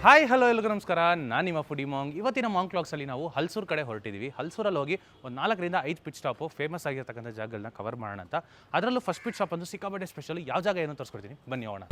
Hi hello ಎಲ್ರಿಗೂ ನಮಸ್ಕಾರ. ನಾನು ನಿಮ್ಮ ಫುಡಿ ಮಾಂಗ್. ಇವತ್ತಿನ ಮಾಂಗ್ ಕ್ಲಾಕ್ಸಲ್ಲಿ ನಾವು ಹಲ್ಸೂರು ಕಡೆ ಹೊರಟಿದ್ದೀವಿ. ಹಲ್ಸೂರಲ್ಲಿ ಹೋಗಿ ಒಂದು 4ರಿಂದ 5 ಪಿಟ್ ಸ್ಟಾಪು ಫೇಮಸ್ ಆಗಿರ್ತಕ್ಕಂಥ ಜಾಗಗಳನ್ನ ಕವರ್ ಮಾಡೋಣ ಅಂತ. ಅದರಲ್ಲೂ ಫಸ್ಟ್ ಪಿಟ್ ಸ್ಟಾಪ್ ಒಂದು ಸಿಕ್ಕಾಪಟ್ಟೆ ಸ್ಪೆಷಲ್. ಯಾವ ಜಾಗ ಏನೋ ತೋರಿಸ್ಕೊಡ್ತೀನಿ, ಬನ್ನಿ ಹೋಗೋಣ.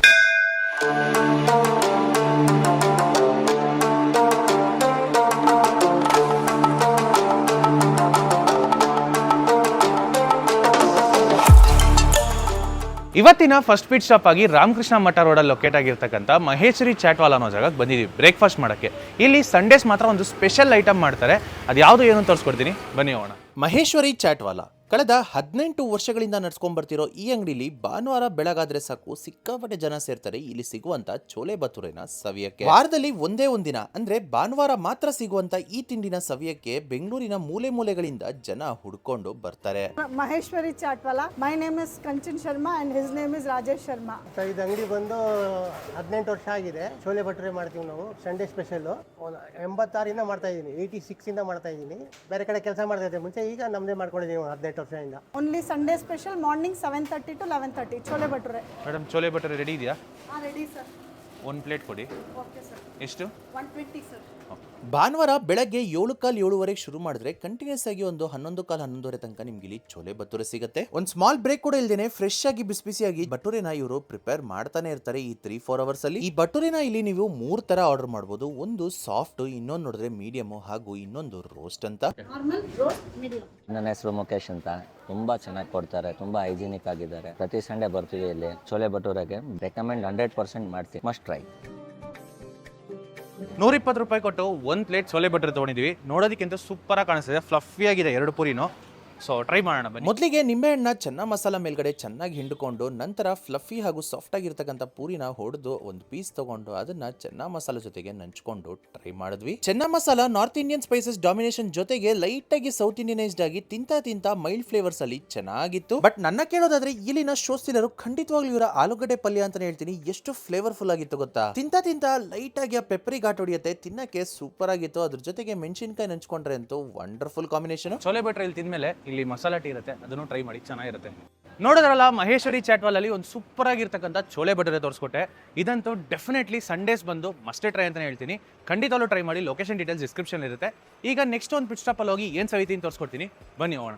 ಇವತ್ತಿನ ಫಸ್ಟ್ ಪಿಟ್ ಸ್ಟಾಪ್ ಆಗಿ ರಾಮಕೃಷ್ಣ ಮಠ ರೋಡಲ್ಲಿ ಲೊಕೇಟ್ ಆಗಿರ್ತಕ್ಕಂಥ ಮಹೇಶ್ವರಿ ಚಾಟ್ವಾಲ ಅನ್ನೋ ಜಾಗಕ್ಕೆ ಬಂದಿದ್ದೀವಿ ಬ್ರೇಕ್ಫಾಸ್ಟ್ ಮಾಡೋಕ್ಕೆ. ಇಲ್ಲಿ ಸಂಡೇಸ್ ಮಾತ್ರ ಒಂದು ಸ್ಪೆಷಲ್ ಐಟಮ್ ಮಾಡ್ತಾರೆ. ಅದು ಯಾವುದು ಏನು ತೋರಿಸ್ಕೊಡ್ತೀನಿ, ಬನ್ನಿ ಹೋಗೋಣ. ಮಹೇಶ್ವರಿ ಚಾಟ್ವಾಲ ಕಳೆದ 18 ವರ್ಷಗಳಿಂದ ನಡ್ಸ್ಕೊಂಡ್ ಬರ್ತಿರೋ ಈ ಅಂಗಡಿಲಿ ಭಾನುವಾರ ಬೆಳಗಾದ್ರೆ ಸಾಕು ಸಿಕ್ಕಾಪಟ್ಟೆ ಜನ ಸೇರ್ತಾರೆ ಇಲ್ಲಿ ಸಿಗುವಂತ ಚೋಲೆ ಭಟೂರೆನ ಸವಿಯಕ್ಕೆ. ವಾರದಲ್ಲಿ ಒಂದೇ ಒಂದಿನ ಅಂದ್ರೆ ಭಾನುವಾರ ಮಾತ್ರ ಸಿಗುವಂತ ಈ ತಿಂಡಿನ ಸವಿಯಕ್ಕೆ ಬೆಂಗಳೂರಿನ ಮೂಲೆ ಮೂಲೆಗಳಿಂದ ಜನ ಹುಡ್ಕೊಂಡು ಬರ್ತಾರೆ. Maheshwari Chatwala. My name is Kanchan Sharma and his name is Rajesh Sharma. ಇದು ಅಂಗಡಿ ಬಂದು 18 ವರ್ಷ ಆಗಿದೆ. ಚೋಲೆ ಭಟೂರೆ ಮಾಡ್ತೀವಿ ನಾವು, ಸಂಡೇ ಸ್ಪೆಷಲ್. 86 ಮಾಡ್ತಾ ಇದ್ದೀನಿ, 86 ಮಾಡ್ತಾ ಇದ್ದೀನಿ. ಬೇರೆ ಕಡೆ ಕೆಲಸ ಮಾಡ್ತಾ ಇದ್ದೆ ಮುಂಚೆ, ಈಗ ನಮ್ದೇ ಮಾಡ್ಕೊಂಡಿದ್ದೀವಿ 18 ವರ್ಷದಿಂದ. Only Sunday special. Morning 7:30 to 11:30 chole bhature. Madam, chole bhature ready ಇದೆಯಾ? Ready sir. ಒಂದು ಪ್ಲೇಟ್ ಕೊಡಿ. Okay sir. ಎಷ್ಟು? 120 ಸರ್. ಭಾನುವಾರ ಬೆಳಗ್ಗೆ 7:15 ಶುರು ಮಾಡಿದ್ರೆ ಕಂಟಿನ್ಯೂಸ್ ಆಗಿ ಒಂದು 11:15 ತನಕ ನಿಮ್ಗೆ ಇಲ್ಲಿ ಚೋಲೆ ಭಟೂರೆ ಸಿಗುತ್ತೆ. ಒಂದು ಸ್ಮಾಲ್ ಬ್ರೇಕ್ ಕೂಡ ಇಲ್ದೇನೆ ಫ್ರೆಶ್ ಆಗಿ ಬಿಸಿ ಬಿಸಿಯಾಗಿ ಭಟೂರೆನ ಇವರು ಪ್ರಿಪೇರ್ ಮಾಡ್ತಾನೆ ಇರ್ತಾರೆ ಈ 3-4 ಅವರ್ಸ್ ಅಲ್ಲಿ. ಈ ಭಟೂರೆನ ಇಲ್ಲಿ ನೀವು 3 ತರ ಆರ್ಡರ್ ಮಾಡಬಹುದು. ಒಂದು ಸಾಫ್ಟ್, ಇನ್ನೊಂದು ನೋಡಿದ್ರೆ ಮೀಡಿಯಂ, ಹಾಗೂ ಇನ್ನೊಂದು ರೋಸ್ಟ್ ಅಂತ. Normal, roast, medium. ನನ್ನ ಹೆಸರು ಮುಖೇಶ್ ಅಂತ. ತುಂಬಾ ಚೆನ್ನಾಗಿ ಕೊಡ್ತಾರೆ, ತುಂಬಾ ಹೈಜಿನಿಕ್ ಆಗಿದ್ದಾರೆ. ಪ್ರತಿ ಸಂಡೇ ಬರ್ತೀವಿ ಇಲ್ಲಿ. ಚೋಲೆ ಭಟೂರೆಗೆ ರೆಕಮೆಂಡ್ 100% ಮಾಡ್ತೀವಿ, ಮಸ್ಟ್ ಟ್ರೈ. 120 ರೂಪಾಯಿ ಕೊಟ್ಟು ಒಂದು ಪ್ಲೇಟ್ ಚೋಲೆ ಭಟೂರೆ ತೊಗೊಂಡಿದ್ದೀವಿ. ನೋಡೋದಕ್ಕಿಂತ ಸೂಪರಾಗಿ ಕಾಣಿಸ್ತಿದೆ, ಫ್ಲಫಿ ಆಗಿದೆ 2 ಪೂರಿನೂ. ಸೊ ಟ್ರೈ ಮಾಡೋಣ ಬನ್ನಿ. ಮೊದಲಿಗೆ ನಿಂಬೆಹಣ್ಣ ಚೆನ್ನ ಮಸಾಲ ಮೇಲ್ಗಡೆ ಚೆನ್ನಾಗಿ ಹಿಂಡ್ಕೊಂಡು, ನಂತರ ಫ್ಲಫಿ ಹಾಗೂ ಸಾಫ್ಟ್ ಆಗಿರ್ತಕ್ಕಂಥ ಪೂರಿನ ಹೊಡೆದು ಒಂದು ಪೀಸ್ ತಗೊಂಡು ಅದನ್ನ ಚೆನ್ನ ಮಸಾಲ ಜೊತೆಗೆ ನಂಚ್ಕೊಂಡು ಟ್ರೈ ಮಾಡಿದ್ವಿ. ಚೆನ್ನ masala north Indian spices domination ಜೊತೆಗೆ ಲೈಟ್ ಆಗಿ ಸೌತ್ ಇಂಡಿಯನೈಸ್ಡ್ ಆಗಿ ತಿಂತ ಮೈಲ್ಡ್ ಫ್ಲೇವರ್ಸ್ ಅಲ್ಲಿ ಚೆನ್ನಾಗಿತ್ತು. ಬಟ್ ನನ್ನ ಕೇಳೋದಾದ್ರೆ ಇಲ್ಲಿನ ಶೋ ಸ್ಟೀಲರು ಖಂಡಿತವಾಗ್ಲೂ ಇವರ ಆಲೂಗಡ್ಡೆ ಪಲ್ಯ ಅಂತಾನೆ ಹೇಳ್ತೀನಿ. ಎಷ್ಟು ಫ್ಲೇವರ್ಫುಲ್ ಆಗಿತ್ತು ಗೊತ್ತಾ. ತಿಂತ ಲೈಟ್ ಆಗಿ ಆ ಪೆಪ್ಪರಿ ಘಾಟ್ ಹೊಡಿಯುತ್ತೆ, ತಿನ್ನಕ್ಕೆ ಸೂಪರ್ ಆಗಿತ್ತು. ಅದ್ರ ಜೊತೆಗೆ ಮೆಣಸಿನಕಾಯಿ ನಂಚ್ಕೊಂಡ್ರೆ ಅಂತೂ ವಂಡರ್ಫುಲ್ ಕಾಂಬಿನೇಷನ್. ಚೋಲೆ ಭಟೂರೆ ಇಲ್ಲಿ ತಿಂದ್ಮೇಲೆ ಇಲ್ಲಿ ಮಸಾಲ ಟೀ ಇರುತ್ತೆ, ಅದನ್ನು ಟ್ರೈ ಮಾಡಿ, ಚೆನ್ನಾಗಿರುತ್ತೆ. ನೋಡಿದ್ರಲ್ಲ, ಮಹೇಶ್ವರಿ ಚಾಟ್ವಾಲಲ್ಲಿ ಒಂದು ಸೂಪರ್ ಆಗಿರ್ತಕ್ಕಂಥ ಚೋಲೆ ಭಟೂರೆ ತೋರಿಸ್ಕೊಟ್ಟೆ. ಇದಂತೂ ಡೆಫಿನೆಟ್ಲಿ ಸಂಡೇಸ್ ಬಂದು ಮಸ್ಟೇ ಟ್ರೈ ಅಂತ ಹೇಳ್ತೀನಿ. ಖಂಡಿತವಾಗ್ಲೂ ಟ್ರೈ ಮಾಡಿ. ಲೊಕೇಶನ್ ಡೀಟೇಲ್ಸ್ ಡಿಸ್ಕ್ರಿಪ್ಷನ್ ಇರುತ್ತೆ. ಈಗ ನೆಕ್ಸ್ಟ್ ಒಂದು ಪಿಟ್ ಸ್ಟಾಪಲ್ಲಿ ಹೋಗಿ ಏನು ಸವಿತೀನಿ ತೋರಿಸ್ಕೊಡ್ತೀನಿ, ಬನ್ನಿ ಹೋಗೋಣ.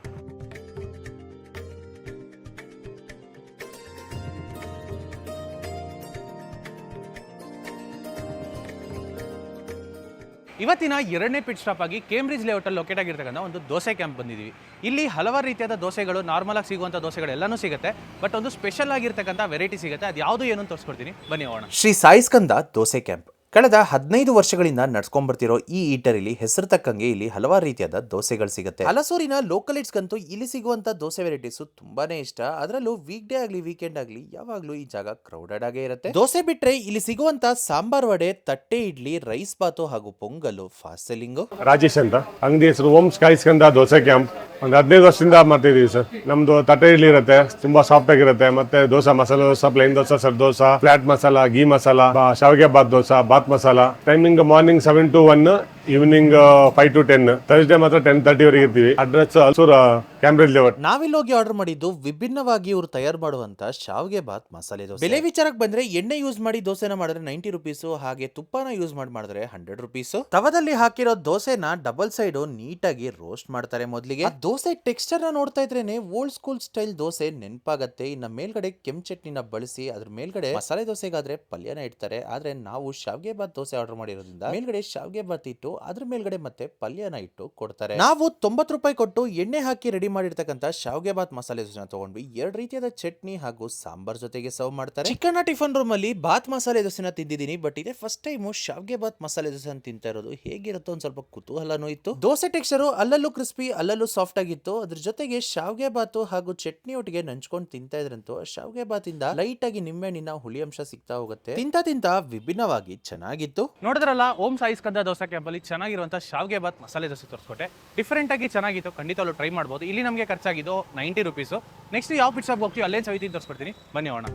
ಇವತ್ತಿನ 2ನೇ ಪಿಟ್ ಸ್ಟಾಪ್ ಆಗಿ ಕೇಂಬ್ರಿಡ್ಜ್ ಲೇಔಟಲ್ಲಿ ಲೊಕೇಟ್ ಆಗಿರ್ತಕ್ಕಂಥ ಒಂದು ದೋಸೆ ಕ್ಯಾಂಪ್ ಬಂದಿದ್ದೀವಿ. ಇಲ್ಲಿ ಹಲವಾರು ರೀತಿಯಾದ ದೋಸೆಗಳು, ನಾರ್ಮಲ್ ಆಗಿ ಸಿಗುವಂಥ ದೋಸೆಗಳು ಎಲ್ಲನೂ ಸಿಗುತ್ತೆ. ಬಟ್ ಒಂದು ಸ್ಪೆಷಲ್ ಆಗಿರ್ತಕ್ಕಂಥ ವೆರೈಟಿ ಸಿಗುತ್ತೆ. ಅದು ಯಾವುದು ಏನು ತೋರಿಸ್ಕೊಡ್ತೀನಿ, ಬನ್ನಿ ಹೋಗೋಣ. ಶ್ರೀ ಸಾಯಿ ಸ್ಕಂದ ದೋಸೆ ಕ್ಯಾಂಪ್ ಕಳೆದ 15 ವರ್ಷಗಳಿಂದ ನಡ್ಸ್ಕೊಂಡ್ಬರ್ತಿರೋ ಈ ಈಟರಿಲಿ ಹೆಸರು ತಕ್ಕಂಗೆ ಇಲ್ಲಿ ಹಲವಾರು ರೀತಿಯಾದ ದೋಸೆಗಳು ಸಿಗುತ್ತೆ. ಹಲಸೂರಿನ ಲೋಕಲಿಟ್ಸ್ಗಂತೂ ಇಲ್ಲಿ ಸಿಗುವಂತ ದೋಸೆ ವೆರೈಟೀಸ್ ತುಂಬಾನೇ ಇಷ್ಟ. ಅದರಲ್ಲೂ ವೀಕ್ ಡೇ ಆಗ್ಲಿ ವೀಕೆಂಡ್ ಆಗ್ಲಿ ಯಾವಾಗ್ಲೂ ಈ ಜಾಗ ಕ್ರೌಡೆಡ್ ಆಗೇ ಇರುತ್ತೆ. ದೋಸೆ ಬಿಟ್ರೆ ಇಲ್ಲಿ ಸಿಗುವಂತ ಸಾಂಬಾರ್ ವಡೆ, ತಟ್ಟೆ ಇಡ್ಲಿ, ರೈಸ್ ಬಾತು ಹಾಗೂ ಪೊಂಗಲು ಫಾಸ್ಟ್ ಸೆಲ್ಲಿಂಗ್. ರಾಜೇಶ್ ಅಂತ, ಅಂಗಡಿ ಹೆಸರು ಓಂ ಸಾಯಿ ಸ್ಕಂದ ದೋಸೆ ಕ್ಯಾಂಪ್. ಒಂದು 15 ವರ್ಷದಿಂದ ಮಾಡ್ತಿದೀವಿ ಸರ್. ನಮ್ದು ತಟ್ಟೆ ಇಡ್ಲಿ ಇರುತ್ತೆ, ತುಂಬಾ ಸಾಫ್ಟ್ ಆಗಿರುತ್ತೆ. ಮತ್ತೆ ದೋಸೆ, ಮಸಾಲೆ ದೋಸೆ, ಪ್ಲೇನ್ ದೋಸೆ, ಸರ್ ದೋಸೆ, ಫ್ಲಾಟ್ ಮಸಾಲ, ಗೀ ಮಸಾಲ, ಶಾವಿಗೆ ಬಾತ್ ದೋಸೆ, ಬಾತ್ masala. Timing morning 7 to 1, evening 5 to 10. Thursday ಮಾತ್ರ 10:30 ವರೆಗೆ ಇರ್ತೀವಿ. Address Halsuru Cambridge layout. ನಾವಿಲ್ಲಿ ಹೋಗಿ ಆರ್ಡರ್ ಮಾಡಿದ್ದು ವಿಭಿನ್ನವಾಗಿ ಇವರು ತಯಾರು ಮಾಡುವಂತ ಶಾವಿಗೆ ಬಾತ್ ಮಸಾಲೆ ದೋಸೆ. ಬೆಲೆ ವಿಚಾರಕ್ಕೆ ಬಂದ್ರೆ ಎಣ್ಣೆ ಯೂಸ್ ಮಾಡಿ ದೋಸೆನ ಮಾಡಿದ್ರೆ 90 ರುಪೀಸ್, ಹಾಗೆ ತುಪ್ಪನ ಯೂಸ್ ಮಾಡಿದ್ರೆ 100 ರುಪೀಸ್. ತವದಲ್ಲಿ ಹಾಕಿರೋ ದೋಸೆನ ಡಬಲ್ ಸೈಡ್ ನೀಟಾಗಿ ರೋಸ್ಟ್ ಮಾಡ್ತಾರೆ. ಮೊದಲಿಗೆ ದೋಸೆ ಟೆಕ್ಸ್ಚರ್ ನ ನೋಡ್ತಾ ಇದ್ರೇನೆ ಓಲ್ಡ್ ಸ್ಕೂಲ್ ಸ್ಟೈಲ್ ದೋಸೆ ನೆನಪಾಗತ್ತೆ. ಇನ್ನ ಮೇಲ್ಗಡೆ ಕೆಂಪು ಚಟ್ನಿನ ಬಳಸಿ ಅದ್ರ ಮೇಲ್ಗಡೆ ಮಸಾಲೆ ದೋಸೆಗಾದ್ರೆ ಪಲ್ಯನ ಇಡ್ತಾರೆ. ಆದ್ರೆ ನಾವು ಶಾವಿಗೆ ಬಾತ್ ದೋಸೆ ಆರ್ಡರ್ ಮಾಡಿರೋದ್ರಿಂದ ಮೇಲ್ಗಡೆ ಶಾವಿಗೆ ಬಾತ್ ಇಟ್ಟು ಅದ್ರ ಮೇಲ್ಗಡೆ ಮತ್ತೆ ಪಲ್ಯನ ಇಟ್ಟು ಕೊಡ್ತಾರೆ. ನಾವು 90 ರೂಪಾಯಿ ಕೊಟ್ಟು ಎಣ್ಣೆ ಹಾಕಿ ರೆಡಿ ಮಾಡಿರ್ತಕ್ಕಂಥ ಶಾವಿಗೆ ಬಾತ್ ಮಸಾಲೆ ದೋಸೆನ ತಗೊಂಡ್ವಿ. 2 ರೀತಿಯಾದ ಚಟ್ನಿ ಹಾಗೂ ಸಾಂಬಾರ್ ಜೊತೆಗೆ ಸರ್ವ್ ಮಾಡ್ತಾರೆ. ಚಿಕನ್ ಟಿಫನ್ ರೂಮ್ ಅಲ್ಲಿ ಬಾತ್ ಮಸಾಲೆ ದೋಸೆನ ತಿಂದಿದ್ದೀನಿ, ಬಟ್ ಇದೇ ಫಸ್ಟ್ ಟೈಮ್ ಶಾವಿಗೆ ಬಾತ್ ಮಸಾಲೆ ದೋಸೆ ತಿಂತಾ ಇರೋದು. ಹೇಗಿರುತ್ತೋ ಒಂದ್ ಸ್ವಲ್ಪ ಕುತೂಹಲನೂ ಇತ್ತು. ದೋಸೆ ಟೆಕ್ಸ್ಚರ್ ಅಲ್ಲಲ್ಲೂ ಕ್ರಿಸ್ಪಿ, ಅಲ್ಲಲ್ಲೂ ಸಾಫ್ಟ್ ಆಗಿತ್ತು. ಅದ್ರ ಜೊತೆಗೆ ಶಾವಿಗೆ ಬಾತು ಹಾಗೂ ಚಟ್ನಿ ಒಟ್ಟಿಗೆ ನಂಚ್ಕೊಂಡು ತಿಂತಾ ಇದ್ರಂತೂ ಶಾವಿಗೆ ಬಾತ್ ಇಂದ ಲೈಟ್ ಆಗಿ ನಿಂಬೆಹಣ್ಣಿನ ಹುಳಿ ಅಂಶ ಸಿಗ್ತಾ ಹೋಗುತ್ತೆ. ತಿಂತ ವಿಭಿನ್ನವಾಗಿ ಚೆನ್ನಾಗಿತ್ತು. ನೋಡಿದ್ರಲ್ಲ, ಓಂ ಸಾಯಿ ಸ್ಕಂದ ದೋಸೆ ಕ್ಯಾಂಪಲ್ಲಿ ಚೆನ್ನಾಗಿರುವಂಥ ಶಾವಿಗೆ ಬಾತ್ ಮಸಾಲೆ ದೋಸೆ ತೋರಿಸ್ಕೊಟ್ಟೆ. ಡಿಫ್ರೆಂಟ್ ಆಗಿ ಚೆನ್ನಾಗಿತ್ತು, ಖಂಡಿತವಾಗ್ಲೂ ಟ್ರೈ ಮಾಡ್ಬೋದು. ಇಲ್ಲಿ ನಮಗೆ ಖರ್ಚಾಗಿದ್ದು 90 ರುಪೀಸು. ನೆಕ್ಸ್ಟ್ ಯಾವ ಪಿಟ್ ಸ್ಟಾಪ್ ಹೋಗ್ತೀವಿ, ಅಲ್ಲೇನು ಸವಿತೀನಿ ತೋರಿಸ್ಕೊಡ್ತೀನಿ, ಬನ್ನಿ ಹೋಗೋಣ.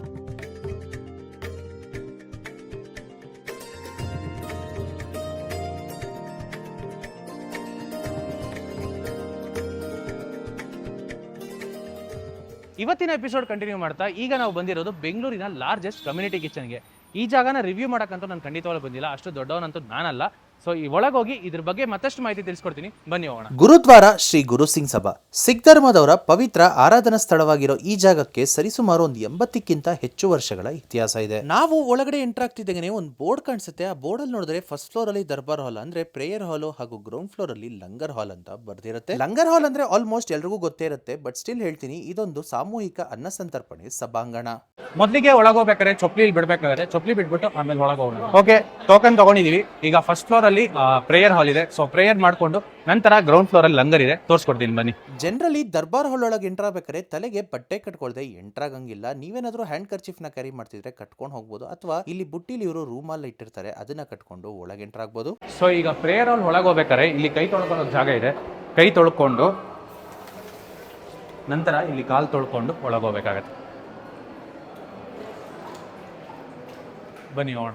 ಇವತ್ತಿನ ಎಪಿಸೋಡ್ ಕಂಟಿನ್ಯೂ ಮಾಡ್ತಾ ಈಗ ನಾವು ಬಂದಿರೋದು ಬೆಂಗಳೂರಿನ ಲಾರ್ಜೆಸ್ಟ್ ಕಮ್ಯುನಿಟಿ ಕಿಚನ್ಗೆ. ಈ ಜಾಗನ ರಿವ್ಯೂ ಮಾಡೋಕ್ಕಂತೂ ನಾನು ಖಂಡಿತವಾಗ್ಲೂ ಬಂದಿಲ್ಲ, ಅಷ್ಟು ದೊಡ್ಡವನಂತೂ ನಾನಲ್ಲ. ಸೊ ಈ ಒಳಗೋಗಿ ಇದ್ರ ಬಗ್ಗೆ ಮತ್ತಷ್ಟು ಮಾಹಿತಿ ತಿಳಿಸ್ಕೊಡ್ತೀನಿ, ಬನ್ನಿ ಹೋಗೋಣ. ಗುರುದ್ವಾರ ಶ್ರೀ ಗುರು ಸಿಂಗ್ ಸಭಾ ಸಿಖ್ ಧರ್ಮದವರ ಪವಿತ್ರ ಆರಾಧನಾ ಸ್ಥಳವಾಗಿರೋ ಈ ಜಾಗಕ್ಕೆ ಸರಿಸುಮಾರು ಒಂದು 80ಕ್ಕಿಂತ ಹೆಚ್ಚು ವರ್ಷಗಳ ಇತಿಹಾಸ ಇದೆ. ನಾವು ಒಳಗಡೆ ಎಂಟರ್ ಆಗ್ತಿದ್ದಾಗೆ ಒಂದು ಬೋರ್ಡ್ ಕಾಣಿಸುತ್ತೆ. ಆ ಬೋರ್ಡ್ ಅಲ್ಲಿ ನೋಡಿದ್ರೆ ಫಸ್ಟ್ ಫ್ಲೋರ್ ಅಲ್ಲಿ ದರ್ಬಾರ್ ಹಾಲ್ ಅಂದ್ರೆ ಪ್ರೇಯರ್ ಹಾಲ್ ಹಾಗೂ ಗ್ರೌಂಡ್ ಫ್ಲೋರ್ ಅಲ್ಲಿ ಲಂಗರ್ ಹಾಲ್ ಅಂತ ಬರ್ದಿರುತ್ತೆ. ಲಂಗರ್ ಹಾಲ್ ಅಂದ್ರೆ ಆಲ್ಮೋಸ್ಟ್ ಎಲ್ರಿಗೂ ಗೊತ್ತೇ ಇರುತ್ತೆ, ಬಟ್ ಸ್ಟಿಲ್ ಹೇಳ್ತೀನಿ, ಇದೊಂದು ಸಾಮೂಹಿಕ ಅನ್ನ ಸಂತರ್ಪಣೆ ಸಭಾಂಗಣ. ಮೊದಲಿಗೆ ಒಳಗೋಗ್ಬೇಕಾದ್ರೆ ಚೊಪ್ಲಿ ಬಿಡ್ಬೇಕಾಗುತ್ತೆ, ಚೊಪ್ಲಿ ಬಿಟ್ಬಿಟ್ಟು ಆಮೇಲೆ ಒಳಗೋಗೋಣ. ಓಕೆ, ಟೋಕನ್ ತಗೊಂಡಿದೀವಿ. ಈಗ ಫಸ್ಟ್ ಫ್ಲೋರ್ ಅಲ್ಲಿ ಪ್ರೇಯರ್ ಹಾಲ್ ಇದೆ, ಸೊ ಪ್ರೇಯರ್ ಮಾಡ್ಕೊಂಡು ನಂತರ ಗ್ರೌಂಡ್ ಫ್ಲೋರ್ ಅಲ್ಲಿ ಲಂಗರ್ ಇದೆ, ತೋರಿಸ್ಕೊಡ್ತೀನಿ ಬನ್ನಿ. ಜನರಲಿ ದರ್ಬಾರ್ ಹಾಲ್ ಒಳಗೆ ಎಂಟರ್ ಆಗ್ಬೇಕಾದ್ರೆ ತಲೆಗೆ ಬಟ್ಟೆ ಕಟ್ಕೊಳ್ದೆ ಎಂಟರ್ ಆಗಂಗಿಲ್ಲ. ನೀವೇನಾದ್ರೂ ಹ್ಯಾಂಡ್ ಕರ್ಚೀಫ್ ನ ಕ್ಯಾರಿ ಮಾಡ್ತಿದ್ರೆ ಕಟ್ಕೊಂಡು ಹೋಗ್ಬೋದು, ಅಥವಾ ಇಲ್ಲಿ ಬುಟ್ಟಿಲಿ ಇವರು ರೂಮ್ ಅಲ್ಲಿ ಇಟ್ಟಿರ್ತಾರೆ, ಅದನ್ನ ಕಟ್ಕೊಂಡು ಒಳಗೆ ಎಂಟರ್ ಆಗ್ಬೋದು. ಸೊ ಈಗ ಪ್ರೇಯರ್ ಹಾಲ್ ಒಳಗೆ ಹೋಗ್ಬೇಕಾದ್ರೆ ಇಲ್ಲಿ ಕೈ ತೊಳ್ಕೊಳ್ಳೋ ಜಾಗ ಇದೆ, ಕೈ ತೊಳ್ಕೊಂಡು ನಂತರ ಇಲ್ಲಿ ಕಾಲು ತೊಳ್ಕೊಂಡು ಒಳಗೆ ಹೋಗ್ಬೇಕಾಗತ್ತೆ. ಬನ್ನಿ ಹೋಗೋಣ.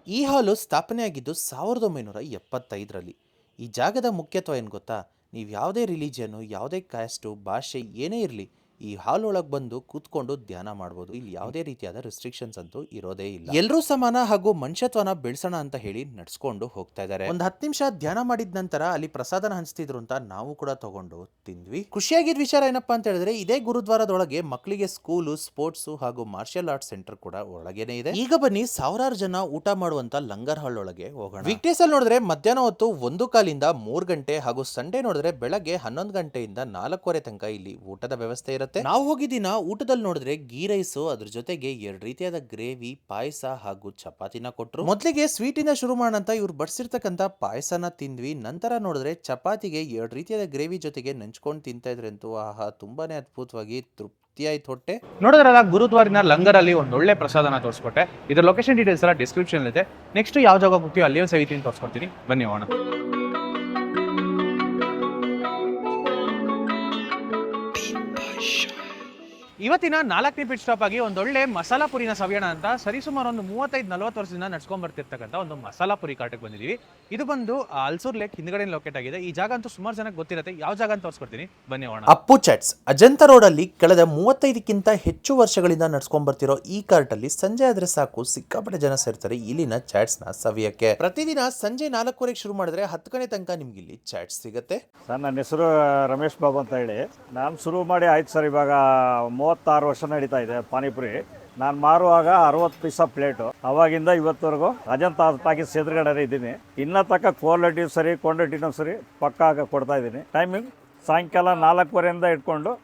ಈ ಹಾಲು ಸ್ಥಾಪನೆಯಾಗಿದ್ದು 1975ರಲ್ಲಿ. ಈ ಜಾಗದ ಮುಖ್ಯತ್ವ ಏನು ಗೊತ್ತಾ? ನೀವು ಯಾವುದೇ ರಿಲಿಜಿಯನ್ನು, ಯಾವುದೇ ಕ್ಯಾಸ್ಟು, ಭಾಷೆ ಏನೇ ಇರಲಿ, ಈ ಹಾಲ್ ಒಳಗೆ ಬಂದು ಕೂತ್ಕೊಂಡು ಧ್ಯಾನ ಮಾಡ್ಬೋದು. ಇಲ್ಲಿ ಯಾವುದೇ ರೀತಿಯಾದ ರೆಸ್ಟ್ರಿಕ್ಷನ್ಸ್ ಅಂತೂ ಇರೋದೇ ಇಲ್ಲ. ಎಲ್ಲರೂ ಸಮಾನ ಹಾಗೂ ಮನುಷ್ಯತ್ವನ ಬೆಳೆಸೋಣ ಅಂತ ಹೇಳಿ ನಡ್ಸ್ಕೊಂಡು ಹೋಗ್ತಾ ಇದ್ದಾರೆ. ಒಂದು 10 ನಿಮಿಷ ಧ್ಯಾನ ಮಾಡಿದ ನಂತರ ಅಲ್ಲಿ ಪ್ರಸಾದನ ಹಂಚ್ತಿದ್ರು ಅಂತ ನಾವು ಕೂಡ ತಗೊಂಡು ತಿಂದ್ವಿ. ಖುಷಿಯಾಗಿದ್ದ ವಿಚಾರ ಏನಪ್ಪಾ ಅಂತ ಹೇಳಿದ್ರೆ, ಇದೇ ಗುರುದ್ವಾರದೊಳಗೆ ಮಕ್ಕಳಿಗೆ ಸ್ಕೂಲು, ಸ್ಪೋರ್ಟ್ಸ್ ಹಾಗೂ ಮಾರ್ಷಿಯಲ್ ಆರ್ಟ್ಸ್ ಸೆಂಟರ್ ಕೂಡ ಒಳಗೇನೆ ಇದೆ. ಈಗ ಬನ್ನಿ ಸಾವಿರಾರು ಜನ ಊಟ ಮಾಡುವಂತ ಲಂಗರ್ ಹಾಲ್ ಒಳಗೆ ಹೋಗೋಣ. ವೀಕ್ ಡೇಸ್ ಅಲ್ಲಿ ನೋಡಿದ್ರೆ ಮಧ್ಯಾಹ್ನ ಹೊತ್ತು 1 ಕಾಲಿಂದ 3 ಗಂಟೆ ಹಾಗೂ ಸಂಡೇ ನೋಡಿದ್ರೆ ಬೆಳಗ್ಗೆ 11 ಗಂಟೆಯಿಂದ 4:15 ತನಕ ಇಲ್ಲಿ ಊಟದ ವ್ಯವಸ್ಥೆ ಇರುತ್ತೆ. ನಾವು ಹೋಗಿದ್ದಿನ ಊಟದಲ್ಲಿ ನೋಡಿದ್ರೆ ಗೀ ರೈಸು, ಅದ್ರ ಜೊತೆಗೆ 2 ರೀತಿಯಾದ ಗ್ರೇವಿ, ಪಾಯಸ ಹಾಗೂ ಚಪಾತಿನ ಕೊಟ್ರು. ಮೊದಲಿಗೆ ಸ್ವೀಟ್ ಇಂದ ಶುರು ಮಾಡೋಣ ಅಂತ ಇವ್ರು ಬಡಿಸಿರ್ತಕ್ಕಂಥ ಪಾಯಸನ ತಿಂದ್ವಿ. ನಂತರ ನೋಡಿದ್ರೆ ಚಪಾತಿಗೆ 2 ರೀತಿಯಾದ ಗ್ರೇವಿ ಜೊತೆಗೆ ನೆಂಚ್ಕೊಂಡು ತಿಂತಾ ಇದ್ರಂತೂ ಆಹಾ, ತುಂಬಾನೇ ಅದ್ಭುತವಾಗಿ ತೃಪ್ತಿ ಆಯ್ತು ಹೊಟ್ಟೆ. ನೋಡಿದ್ರಲ್ಲ, ಗುರುದ್ವಾರಿನ ಲಂಗರ್ ಅಲ್ಲಿ ಒಂದು ಒಳ್ಳೆ ಪ್ರಸಾದನ ತೋರಿಸ್ಕೊಟ್ಟೆ. ಇದರ ಲೊಕೇಶನ್ ಡೀಟೇಲ್ಸ್ ಎಲ್ಲ ಡಿಸ್ಕ್ರಿಪ್ಷನ್ ಇದೆ. ನೆಕ್ಸ್ಟ್ ಯಾವ ಜಾಗ ಹೋಗ್ತೀವಿ ಅಲ್ಲಿ ಒಂದು ಸವಿತೀನಿ ತೋರಿಸ್ಕೊಡ್ತೀನಿ, ಬನ್ನಿ ಹೋಗೋಣ. ಇವತ್ತಿನ 4ನೇ ಪಿಟ್ ಸ್ಟಾಪ್ ಆಗಿ ಒಂದೊಳ್ಳೆ ಮಸಾಲಾ ಪುರಿನ ಸವಿಯೋಣ ಅಂತ ಸರಿಸುಮಾರು ಒಂದು 35-40 ವರ್ಷದಿಂದ ನಡ್ಸ್ಕೊಂಡ್ ಬರ್ತಿರ್ತಕ್ಕಂಥ ಒಂದು ಮಸಾಲಾ ಪುರಿ ಕಾಟಕ್ಕೆ ಬಂದಿದ್ದೀವಿ. ಇದು ಬಂದು ಅಲ್ಸೂರ್ ಲೇಕ್ ಹಿಂದ್ಗಡೆ ಲೊಕೇಟ್ ಆಗಿದೆ. ಈ ಜಾಗ ಅಂತೂ ಸುಮಾರು ಜನಕ್ಕೆ ಗೊತ್ತಿರುತ್ತೆ. ಯಾವ ಜಾಗ ಅಂತ ತೋರಿಸ್ಕೊಡ್ತೀನಿ, ಬನ್ನಿ ಹೋಗೋಣ. ಅಪ್ಪು ಚಾಟ್ಸ್ ಅಜಂತಾ ರೋಡ್ ಅಲ್ಲಿ ಕಳೆದ 35ಕ್ಕಿಂತ ಹೆಚ್ಚು ವರ್ಷಗಳಿಂದ ನಡ್ಸ್ಕೊಂಡ್ ಬರ್ತಿರೋ ಈ ಕಾರ್ಟ್ ಅಲ್ಲಿ ಸಂಜೆ ಆದ್ರೆ ಸಾಕು ಸಿಕ್ಕಾಪಟ್ಟೆ ಜನ ಸೇರ್ತಾರೆ ಇಲ್ಲಿನ ಚಾಟ್ಸ್ ನ ಸವಿಯಕ್ಕೆ. ಪ್ರತಿದಿನ ಸಂಜೆ 4:15 ಶುರು ಮಾಡಿದ್ರೆ 10 ಗಂಟೆ ತನಕ ನಿಮ್ಗೆ ಇಲ್ಲಿ ಚಾಟ್ಸ್ ಸಿಗುತ್ತೆ. ಸರ್, ನನ್ನ ಹೆಸರು ರಮೇಶ್ ಬಾಬು ಅಂತ ಹೇಳಿ. ನಾನು ಶುರು ಮಾಡಿ ಆಯ್ತು ಸರ್, ಇವಾಗ 36 ವರ್ಷ ನಡೀತಾ ಇದೆ ಪಾನಿಪುರಿ. ನಾನು ಮಾರುವಾಗ 60 ಪೈಸಾ ಪ್ಲೇಟು. ಅವಾಗಿಂದ ಇವತ್ತವರೆಗೂ ಅಜಂತಾ ಟಾಕೀಸ್ ಎದುರುಗಡೆ ಇದ್ದೀನಿ. ಇನ್ನ ತಕ್ಕ ಕ್ವಾಲಿಟಿ ಸರಿ, ಕ್ವಾಂಟಿಟಿನೂ ಸರಿ ಪಕ್ಕ ಕೊಡ್ತಾ ಇದ್ದೀನಿ. ಟೈಮಿಂಗ್ ಸಾಯಂಕಾಲ 4:15 ಇಟ್ಕೊಂಡು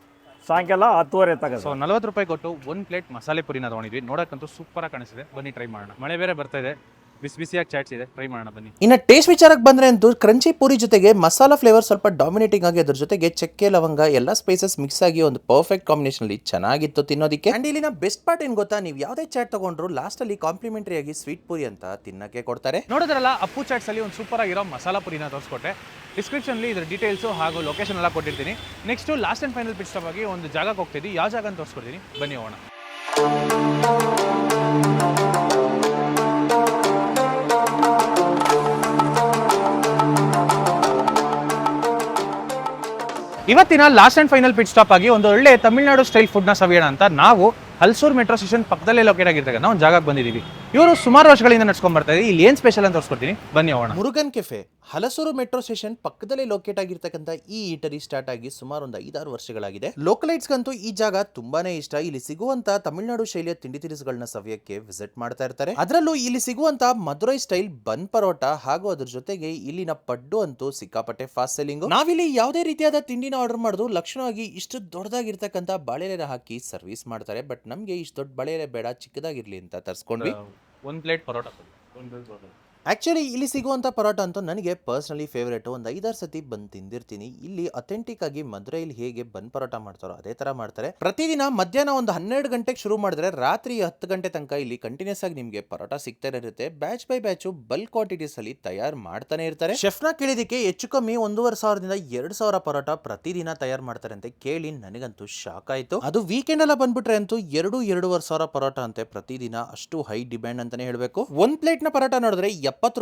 ಸಾಯಂಕಾಲ 10:30 ತಗ. ಸೊ 40 ರೂಪಾಯಿ ಕೊಟ್ಟು 1 ಪ್ಲೇಟ್ ಮಸಾಲೆ ಪುರಿನ ತೊಗೊಂಡಿದ್ವಿ. ನೋಡೋಕ್ಕಂತೂ ಸೂಪರ್ ಆಗಿ ಕಾಣಿಸಿದೆ. ಬನ್ನಿ ಟ್ರೈ ಮಾಡೋಣ. ಮಳೆ ಬೇರೆ ಬರ್ತಾ ಇದೆ, ಬಿಸಿ ಬಿಸಿಯಾಗಿ ಚಾಟ್ಸ್ ಇದೆ, ಟ್ರೈ ಮಾಡೋಣ ಬನ್ನಿ. ಇನ್ನು ಟೇಸ್ಟ್ ವಿಚಾರಕ್ಕೆ ಬಂದ್ರೆ ಅಂತೂ ಕ್ರಂಚಿ ಪೂರಿ ಜೊತೆಗೆ ಮಸಾಲಾ ಫ್ಲೇವರ್ ಸ್ವಲ್ಪ ಡಾಮಿನೇಟಿಂಗ್ ಆಗಿ, ಅದ್ರ ಜೊತೆಗೆ ಚಕ್ಕೆ, ಲವಂಗ ಎಲ್ಲ ಸ್ಪೈಸಸ್ ಮಿಕ್ಸ್ ಆಗಿ ಒಂದು ಪರ್ಫೆಕ್ಟ್ ಕಾಂಬಿನೇಷನ್ ಅಲ್ಲಿ ಚೆನ್ನಾಗಿತ್ತು ತಿನ್ನೋದಕ್ಕೆ. ಅಂಡ್ ಇಲ್ಲಿನ ಬೆಸ್ಟ್ ಪಾರ್ಟ್ ಏನ್ ಗೊತ್ತಾ, ನೀವು ಯಾವುದೇ ಚಾಟ್ ತಗೊಂಡ್ರು ಲಾಸ್ಟ್ ಅಲ್ಲಿ ಕಾಂಪ್ಲಿಮೆಂಟರಿ ಆಗಿ ಸ್ವೀಟ್ ಪೂರಿ ಅಂತ ತಿನ್ನಕ್ಕೆ ಕೊಡ್ತಾರೆ. ನೋಡಿದ್ರಲ್ಲ, ಅಪ್ಪು ಚಾಟ್ಸ್ ಅಲ್ಲಿ ಒಂದು ಸೂಪರ್ ಆಗಿರೋ ಮಸಾಲಾ ಪುರಿನ ತೋರಿಸ್ಕೊಟ್ಟೆ. ಡಿಸ್ಕ್ರಿಪ್ಷನ್ ಅಲ್ಲಿ ಇದ್ರ ಡೀಟೇಲ್ಸ್ ಹಾಗೂ ಲೊಕೇಶನ್ ಎಲ್ಲ ಕೊಟ್ಟಿರ್ತೀನಿ. Next last and final pit stop ಆಗಿ ಒಂದು ಜಾಗಕ್ಕೆ ಹೋಗ್ತಿದ್ವಿ. ಯಾವ ಜಾಗ ಅಂತ ತೋರಿಸ್ಕೊಡ್ತೀನಿ, ಬನ್ನಿ ಹೋಗೋಣ. ಇವತ್ತಿನ last and final pit stop ಆಗಿ ಒಂದು ಒಳ್ಳೆ ತಮಿಳ್ನಾಡು ಸ್ಟೈಲ್ ಫುಡ್ನ ಸವಿಯೋಣ ಅಂತ ನಾವು ಹಲ್ಸೂರ್ ಮೆಟ್ರೋ ಸ್ಟೇಷನ್ ಪಕ್ಕದಲ್ಲೇ ಲೊಕೇಟ್ ಆಗಿರ್ತಕ್ಕಂಥ ಒಂದು ಜಾಗಕ್ಕೆ ಬಂದಿದ್ದೀವಿ. ಇವರು ಸುಮಾರು ವರ್ಷಗಳಿಂದ ನಡ್ಸ್ಕೊಂಡ್ ಬರ್ತಾ ಇದ್ದೀವಿ. ಇಲ್ಲಿ ಏನು ಸ್ಪೆಷಲ್ ಅಂತ ತೋರಿಸ್ಕೊಡ್ತೀನಿ, ಬನ್ನಿ ಹೋಗೋಣ. Murugan cafe Halasuru metro station ಪಕ್ಕದಲ್ಲೇ ಲೊಕೇಟ್ ಆಗಿರ್ತಕ್ಕಂಥ ಈ ಈಟರಿ ಸ್ಟಾರ್ಟ್ ಆಗಿ ಸುಮಾರು ಒಂದು 5-6 ವರ್ಷಗಳಾಗಿದೆ. ಲೋಕಲೈಟ್ಸ್ಗಂತೂ ಈ ಜಾಗ ತುಂಬಾನೇ ಇಷ್ಟ. ಇಲ್ಲಿ ಸಿಗುವಂತ ತಮಿಳುನಾಡು ಶೈಲಿಯ ತಿಂಡಿ ತಿನಿಸುಗಳನ್ನ ಸವಿಯಕ್ಕೆ ವಿಸಿಟ್ ಮಾಡ್ತಾ ಇರ್ತಾರೆ. ಅದರಲ್ಲೂ ಇಲ್ಲಿ ಸಿಗುವಂತ ಮಧುರೈ ಸ್ಟೈಲ್ ಬನ್ ಪರೋಟ ಹಾಗೂ ಅದ್ರ ಜೊತೆಗೆ ಇಲ್ಲಿನ ಪಡ್ಡು ಅಂತೂ ಸಿಕ್ಕಾಪಟ್ಟೆ ಫಾಸ್ಟ್ ಸೆಲ್ಲಿಂಗ್. ನಾವಿಲ್ಲಿ ಯಾವುದೇ ರೀತಿಯಾದ ತಿಂಡಿನ ಆರ್ಡರ್ ಮಾಡೋದು ಲಕ್ಷಣವಾಗಿ ಇಷ್ಟು ದೊಡ್ಡದಾಗಿರ್ತಕ್ಕಂಥ ಬಾಳೆಲೆ ಹಾಕಿ ಸರ್ವಿಸ್ ಮಾಡ್ತಾರೆ. ಬಟ್ ನಮ್ಗೆ ಇಷ್ಟು ದೊಡ್ಡ ಬಾಳೆಲೆ ಬೇಡ, ಚಿಕ್ಕದಾಗಿರ್ಲಿ ಅಂತ ತರಿಸ್ಕೊಂಡ್ವಿ. 1 ಪ್ಲೇಟ್ ಪರೋಟ. ಆಕ್ಚುಲಿ ಇಲ್ಲಿ ಸಿಗುವಂಥ ಪರೋಟ ಅಂತೂ ನನಗೆ ಪರ್ಸ್ನಲಿ ಫೇವ್ರೇಟು. ಒಂದು 5-6 ಸತಿ ಬಂದು ತಿಂದಿರ್ತೀನಿ. ಇಲ್ಲಿ ಅಥೆಂಟಿಕ್ ಆಗಿ ಮಧುರೈಲಿ ಹೇಗೆ ಬನ್ ಪರೋಟ ಮಾಡ್ತಾರೋ ಅದೇ ತರ ಮಾಡ್ತಾರೆ. ಪ್ರತಿದಿನ ಮಧ್ಯಾಹ್ನ ಒಂದು 12 ಗಂಟೆಗೆ ಶುರು ಮಾಡಿದ್ರೆ ರಾತ್ರಿ 10 ಗಂಟೆ ತನಕ ಇಲ್ಲಿ ಕಂಟಿನ್ಯೂಸ್ ಆಗಿ ನಿಮಗೆ ಪರೋಟ ಸಿಗ್ತಾನೆ ಇರುತ್ತೆ. Batch by batch bulk quantities ಅಲ್ಲಿ ತಯಾರು ಮಾಡ್ತಾನೆ ಇರ್ತಾರೆ. ಶೆಫ್ನ ಕೇಳಿದಕ್ಕೆ ಹೆಚ್ಚು ಕಮ್ಮಿ 1,500ದಿಂದ 2,000 ಪರೋಟ ಪ್ರತಿದಿನ ತಯಾರು ಮಾಡ್ತಾರೆ ಅಂತ ಕೇಳಿ ನನಗಂತೂ ಶಾಕ್ ಆಯ್ತು. ಅದು ವೀಕೆಂಡ್ ಎಲ್ಲ ಬಂದ್ಬಿಟ್ರೆ ಅಂತೂ 2,500 ಪರೋಟ ಅಂತೆ ಪ್ರತಿದಿನ. ಅಷ್ಟು ಹೈ ಡಿಮ್ಯಾಂಡ್ ಅಂತಾನೆ ಹೇಳ್ಬೇಕು. 1 ಪ್ಲೇಟ್ ನ ಪರೋಟ ನೋಡಿದ್ರೆ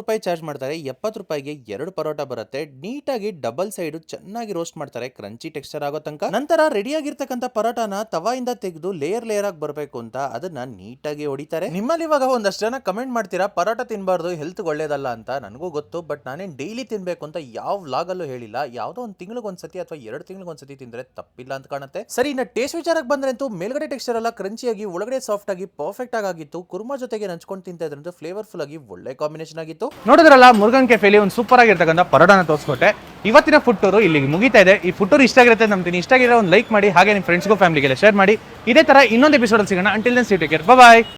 ರೂಪಾಯಿ ಚಾರ್ಜ್ ಮಾಡ್ತಾರೆ. 70 ರೂಪಾಯಿಗೆ 2 ಪರೋಟ ಬರುತ್ತೆ. ನೀಟಾಗಿ ಡಬಲ್ ಸೈಡ್ ಚೆನ್ನಾಗಿ ರೋಸ್ಟ್ ಮಾಡ್ತಾರೆ, ಕ್ರಂಚಿ ಟೆಕ್ಸ್ಚರ್ ಆಗೋ ತನಕ. ನಂತರ ರೆಡಿ ಆಗಿರ್ತಕ್ಕಂಥ ಪರೋಟಾನ ತವಾಯಿಂದ ತೆಗೆದು ಲೇಯರ್ ಲೇಯರ್ ಆಗಿ ಬರಬೇಕು ಅಂತ ಅದನ್ನ ನೀಟಾಗಿ ಹೊಡಿತಾರೆ. ನಿಮ್ಮಲ್ಲಿ ಇವಾಗ ಒಂದಷ್ಟು ಜನ ಕಮೆಂಟ್ ಮಾಡ್ತೀರಾ ಪರೋಟ ತಿನ್ಬಾರ್ದು, ಹೆಲ್ತ್ ಒಳ್ಳೇದಲ್ಲ ಅಂತ. ನನಗೂ ಗೊತ್ತು, ಬಟ್ ನಾನೇನ್ ಡೈಲಿ ತಿನ್ಬೇಕು ಅಂತ ಯಾವ ವ್ಲಾಗ್ ಅಲ್ಲೂ ಹೇಳಿಲ್ಲ. ಯಾವ್ದೋ ಒಂದು ತಿಂಗಳಿಗೆ ಒಂದ್ಸತಿ ಅಥವಾ 2 ತಿಂಗಳಿಗೆ ಒಂದ್ಸತಿ ತಿಂದ್ರೆ ತಪ್ಪಿಲ್ಲ ಅಂತ ಕಾಣುತ್ತೆ. ಸರಿ, ಇನ್ನ ಟೇಸ್ಟ್ ವಿಚಾರಕ್ಕೆ ಬಂದ್ರಂತೂ ಮೇಲ್ಗಡೆ ಟೆಕ್ಸ್ಚರ್ ಎಲ್ಲ ಕ್ರಂಚಿಯಾಗಿ ಒಳಗಡೆ ಸಾಫ್ಟ್ ಆಗಿ ಪರ್ಫೆಕ್ಟ್ ಆಗಿತ್ತು. ಕುರ್ಮಾ ಜೊತೆಗೆ ನಂಚ್ಕೊಂಡು ತಿಂತಾ ಇದ್ರಂತೂ ಫ್ಲೇವರ್ಫುಲ್ ಆಗಿ ಒಳ್ಳೆ ಕಾಂಬಿನೇಷನ್ ಆಗಿತ್ತು. ನೋಡಿದ್ರಲ್ಲ, ಮುರುಗನ್ ಕೆಫೆಲಿ ಒಂದು ಸೂಪರ್ ಆಗಿರ್ತಕ್ಕಂಥ ಪರೋಟಾನ ತೋರಿಸ್ಕೊಟ್ಟೆ. ಇವತ್ತಿನ ಫುಡ್ ಟೂರು ಇಲ್ಲಿಗೆ ಮುಗಿತಾ ಇದೆ. ಈ ಫುಡ್ ಟೂರ್ ಇಷ್ಟ ಆಗಿರುತ್ತೆ ನಂಬ್ತೀನಿ. ಇಷ್ಟ ಆಗಿರೋ ಒಂದು ಲೈಕ್ ಮಾಡಿ, ಹಾಗೆ ನಿಮ್ಮ ಫ್ರೆಂಡ್ಸ್ಗೂ ಫ್ಯಾಮಿಲಿಗೆಲ್ಲ ಶೇರ್ ಮಾಡಿ. ಇದೇ ತರ ಇನ್ನೊಂದು ಎಪಿಸೋಡ್ ಸಿಗೋಣ. ಅಂಟಿಲ್ ದೆನ್, ಟೇಕ್ ಕೇರ್, ಬಾಯ್.